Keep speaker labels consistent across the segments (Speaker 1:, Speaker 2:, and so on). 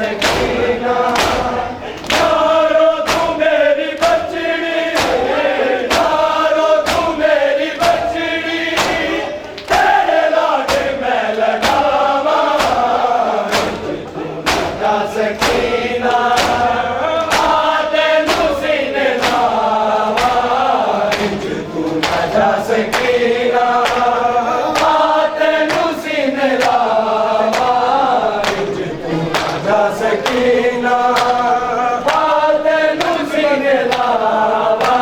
Speaker 1: सकीना यारो तू मेरी बचड़ी यारो तू मेरी बचड़ी तेरे लागे मैं लगावा तू ना जा सकीना आते नुसीने लावा तू ना जा सकीना आते नुसीने लावा सकीना बाते नुसीने लावा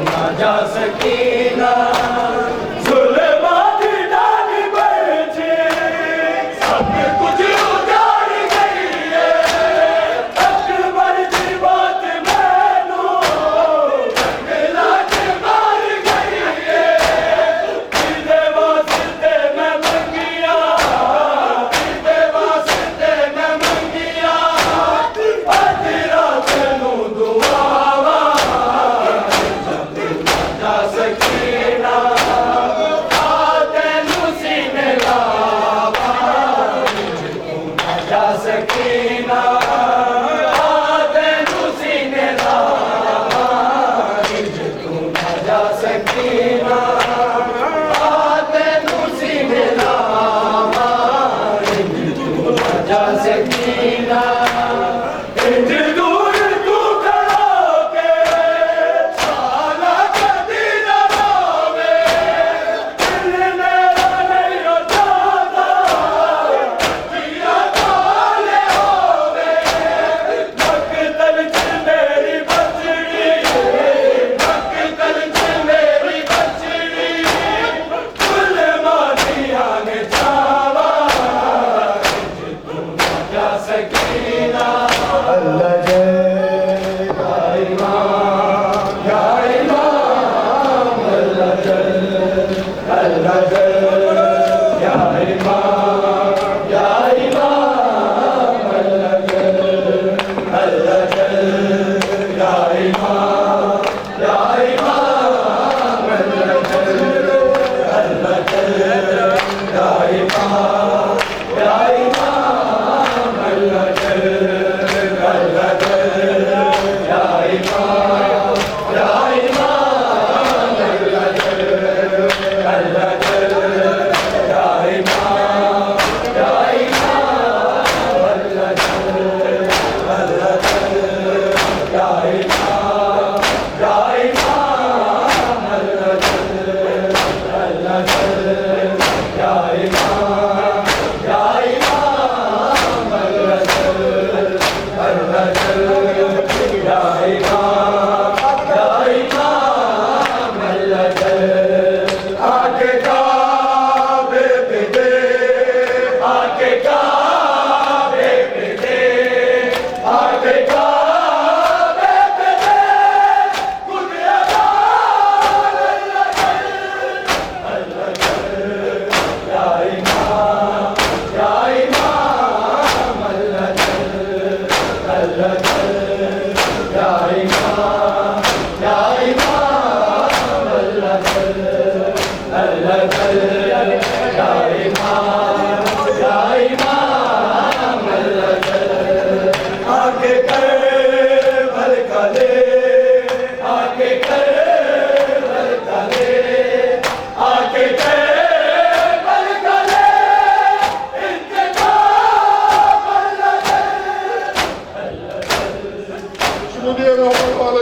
Speaker 1: ना जा सकीना जुल्मा दी डाली बचे सब कुछ उजाड़ गई है अकबर दी बात मैनू जंगला के मार गई है तेरे वास्ते मैं मंगिया सकीना आते नुसीने लावा तू ना जा सकीना आते नुसीने लावा तू ना जा सकीना दूर तू खड़ा के साला कदी न रोवे दिल मेरा नहीं जाता जिया सकीना अल्लाह जय या इमाम अल्लाह जय या इमाम अल्लाह जय या इमाम अल्लाह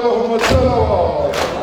Speaker 2: Mohammed